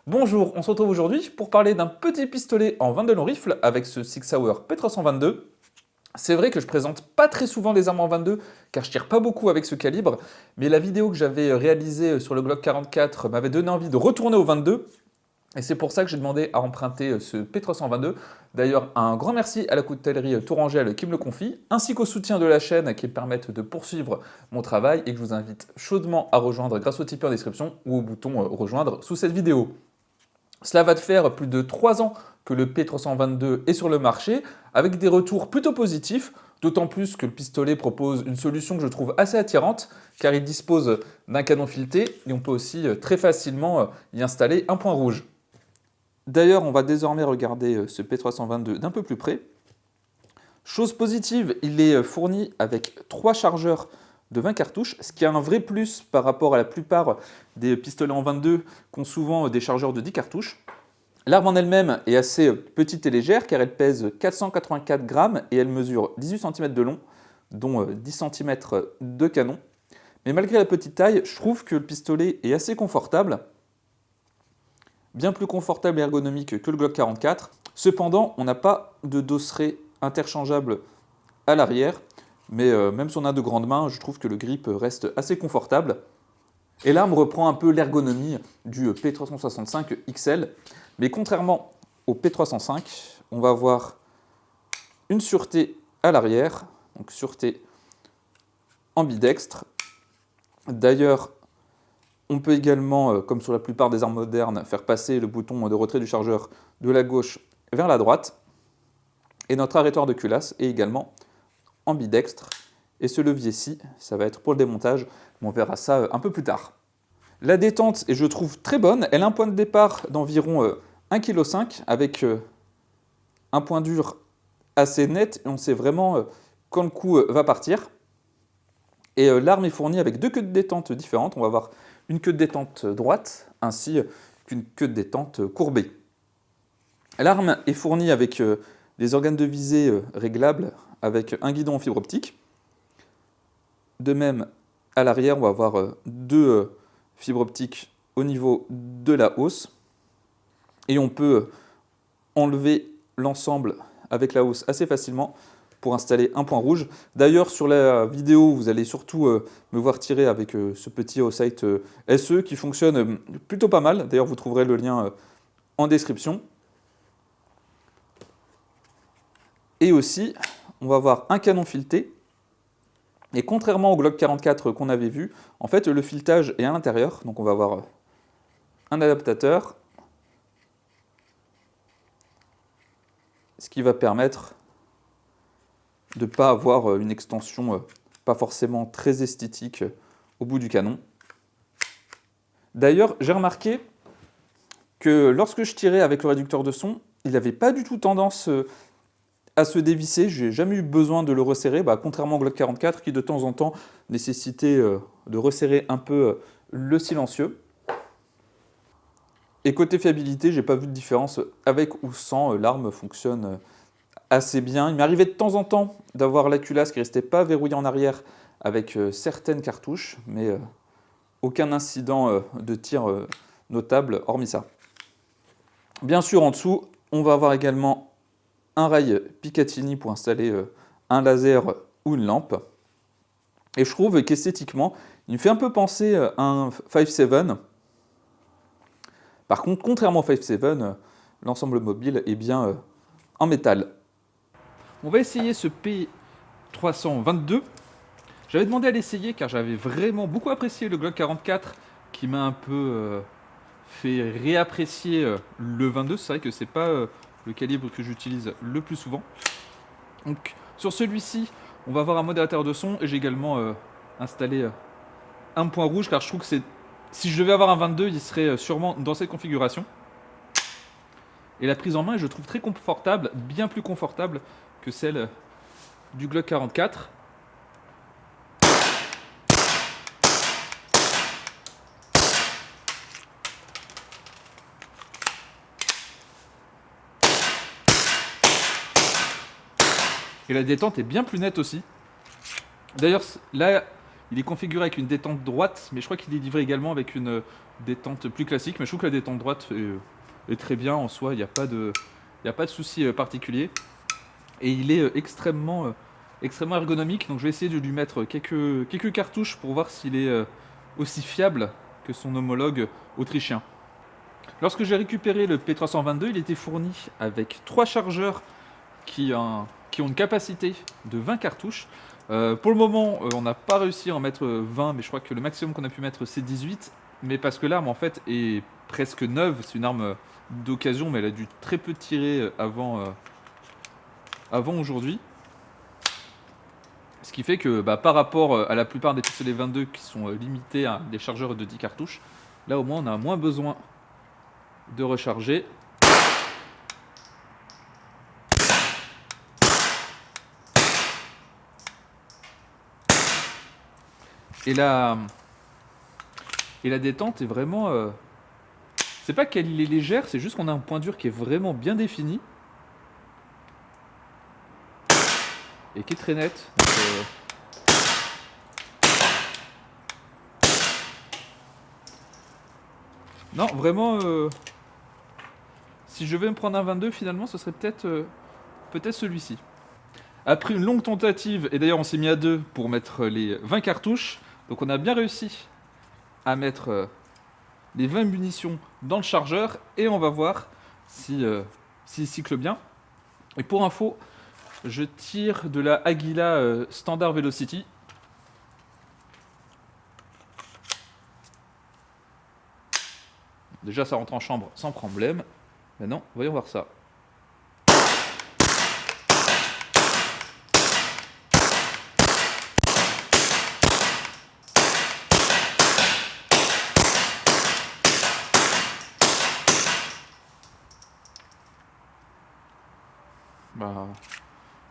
Bonjour, on se retrouve aujourd'hui pour parler d'un petit pistolet en 22 long rifle avec ce Sig Sauer P322. C'est vrai que je présente pas très souvent des armes en 22 car je tire pas beaucoup avec ce calibre, mais la vidéo que j'avais réalisée sur le Glock 44 m'avait donné envie de retourner au 22 et c'est pour ça que j'ai demandé à emprunter ce P322. D'ailleurs, un grand merci à la coutellerie Tourangelle qui me le confie, ainsi qu'au soutien de la chaîne qui me permettent de poursuivre mon travail et que je vous invite chaudement à rejoindre grâce au Tipeee en description ou au bouton rejoindre sous cette vidéo. Cela va te faire plus de 3 ans que le P322 est sur le marché, avec des retours plutôt positifs, d'autant plus que le pistolet propose une solution que je trouve assez attirante, car il dispose d'un canon fileté et on peut aussi très facilement y installer un point rouge. D'ailleurs, on va désormais regarder ce P322 d'un peu plus près. Chose positive, il est fourni avec 3 chargeurs de 20 cartouches, ce qui est un vrai plus par rapport à la plupart des pistolets en 22 qui ont souvent des chargeurs de 10 cartouches. L'arme en elle-même est assez petite et légère car elle pèse 484 grammes et elle mesure 18 cm de long, dont 10 cm de canon. Mais malgré la petite taille, je trouve que le pistolet est assez confortable, bien plus confortable et ergonomique que le Glock 44. Cependant, on n'a pas de dosseret interchangeable à l'arrière, mais même si on a de grandes mains, je trouve que le grip reste assez confortable. Et l'arme reprend un peu l'ergonomie du P365 XL, mais contrairement au P305, on va avoir une sûreté à l'arrière, donc sûreté ambidextre. D'ailleurs, on peut également, comme sur la plupart des armes modernes, faire passer le bouton de retrait du chargeur de la gauche vers la droite. Et notre arrêteur de culasse est également ambidextre. Et ce levier-ci, ça va être pour le démontage, mais on verra ça un peu plus tard. La détente est, je trouve, très bonne. Elle a un point de départ d'environ 1,5 kg avec un point dur assez net. Et on sait vraiment quand le coup va partir. Et l'arme est fournie avec 2 queues de détente différentes. On va avoir une queue de détente droite ainsi qu'une queue de détente courbée. L'arme est fournie avec des organes de visée réglables avec un guidon en fibre optique. De même, à l'arrière, on va avoir 2 fibres optiques au niveau de la hausse. Et on peut enlever l'ensemble avec la hausse assez facilement pour installer un point rouge. D'ailleurs, sur la vidéo, vous allez surtout me voir tirer avec ce petit Hausight SE qui fonctionne plutôt pas mal. D'ailleurs, vous trouverez le lien en description. Et aussi, on va avoir un canon fileté. Et contrairement au Glock 44 qu'on avait vu, en fait, le filetage est à l'intérieur. Donc on va avoir un adaptateur, ce qui va permettre de ne pas avoir une extension pas forcément très esthétique au bout du canon. D'ailleurs, j'ai remarqué que lorsque je tirais avec le réducteur de son, il n'avait pas du tout tendance à se dévisser. Je n'ai jamais eu besoin de le resserrer, contrairement au Glock 44 qui de temps en temps nécessitait de resserrer un peu le silencieux. Et côté fiabilité, j'ai pas vu de différence avec ou sans, l'arme fonctionne assez bien. Il m'arrivait de temps en temps d'avoir la culasse qui ne restait pas verrouillée en arrière avec certaines cartouches, mais aucun incident de tir notable hormis ça. Bien sûr, en dessous, on va avoir également un rail Picatinny pour installer un laser ou une lampe. Et je trouve qu'esthétiquement, il me fait un peu penser à un 5.7. Par contre, contrairement au 5.7, l'ensemble mobile est bien en métal. On va essayer ce P322. J'avais demandé à l'essayer car j'avais vraiment beaucoup apprécié le Glock 44 qui m'a un peu fait réapprécier le 22. C'est vrai que c'est pas le calibre que j'utilise le plus souvent. Donc sur celui-ci, on va avoir un modérateur de son et j'ai également installé un point rouge car je trouve que si je devais avoir un 22, il serait sûrement dans cette configuration. Et la prise en main, je trouve très confortable, bien plus confortable que celle du Glock 44. Et la détente est bien plus nette aussi. D'ailleurs, là, Il est configuré avec une détente droite, mais je crois qu'il est livré également avec une détente plus classique. Mais je trouve que la détente droite est très bien en soi, il n'y a pas de souci particulier. Et il est extrêmement ergonomique, donc je vais essayer de lui mettre quelques cartouches pour voir s'il est aussi fiable que son homologue autrichien. Lorsque j'ai récupéré le P322, il était fourni avec 3 chargeurs qui ont une capacité de 20 cartouches. Pour le moment, on n'a pas réussi à en mettre 20, mais je crois que le maximum qu'on a pu mettre c'est 18. Mais parce que l'arme en fait est presque neuve, c'est une arme d'occasion, mais elle a dû très peu tirer avant aujourd'hui. Ce qui fait que par rapport à la plupart des pistolets 22 qui sont limités à des chargeurs de 10 cartouches, là au moins on a moins besoin de recharger. Et la détente est vraiment... c'est pas qu'elle est légère, c'est juste qu'on a un point dur qui est vraiment bien défini. Et qui est très net. Donc, non, vraiment... si je vais me prendre un 22, finalement, ce serait peut-être celui-ci. Après une longue tentative, et d'ailleurs on s'est mis à 2 pour mettre les 20 cartouches, donc on a bien réussi à mettre les 20 munitions dans le chargeur, et on va voir s'il cycle bien. Et pour info, je tire de la Aguila Standard Velocity. Déjà ça rentre en chambre sans problème. Maintenant, voyons voir ça.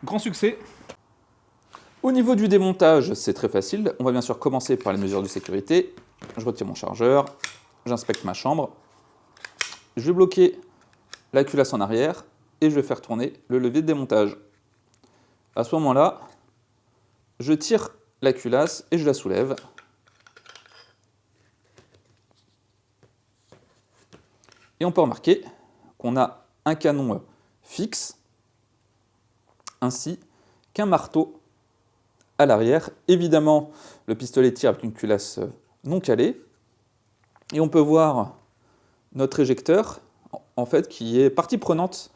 Grand succès. Au niveau du démontage, c'est très facile. On va bien sûr commencer par les mesures de sécurité. Je retire mon chargeur, j'inspecte ma chambre. Je vais bloquer la culasse en arrière et je vais faire tourner le levier de démontage. À ce moment-là, je tire la culasse et je la soulève. Et on peut remarquer qu'on a un canon fixe ainsi qu'un marteau à l'arrière. Évidemment, le pistolet tire avec une culasse non calée. Et on peut voir notre éjecteur, en fait, qui est partie prenante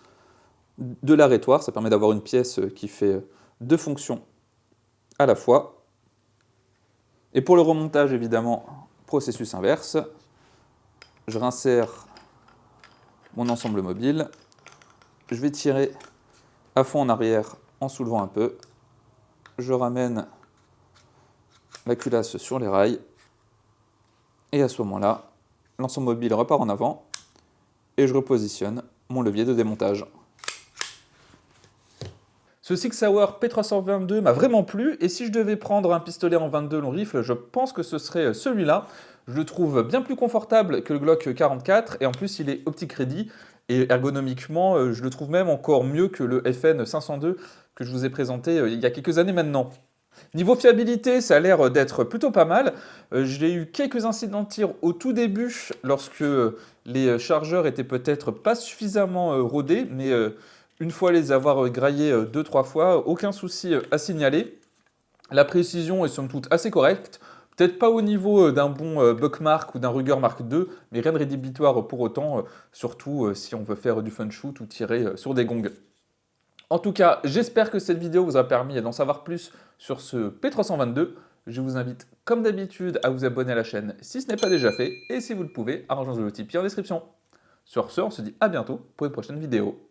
de l'arrêtoire. Ça permet d'avoir une pièce qui fait 2 fonctions à la fois. Et pour le remontage, évidemment, processus inverse. Je réinsère mon ensemble mobile. Je vais tirer à fond en arrière en soulevant un peu. Je ramène la culasse sur les rails. Et à ce moment-là, l'ensemble mobile repart en avant. Et je repositionne mon levier de démontage. Ce Sig Sauer P322 m'a vraiment plu, et si je devais prendre un pistolet en 22 long rifle, je pense que ce serait celui-là. Je le trouve bien plus confortable que le Glock 44, et en plus il est optique ready, et ergonomiquement, je le trouve même encore mieux que le FN 502 que je vous ai présenté il y a quelques années maintenant. Niveau fiabilité, ça a l'air d'être plutôt pas mal. J'ai eu quelques incidents de tir au tout début, lorsque les chargeurs étaient peut-être pas suffisamment rodés, mais une fois les avoir graillés 2-3 fois, aucun souci à signaler. La précision est somme toute assez correcte, peut-être pas au niveau d'un bon Buckmark ou d'un Ruger Mark II, mais rien de rédhibitoire pour autant, surtout si on veut faire du fun shoot ou tirer sur des gongs. En tout cas, j'espère que cette vidéo vous a permis d'en savoir plus sur ce P322. Je vous invite, comme d'habitude, à vous abonner à la chaîne si ce n'est pas déjà fait, et si vous le pouvez, à rejoindre le Tipeee en description. Sur ce, on se dit à bientôt pour une prochaine vidéo.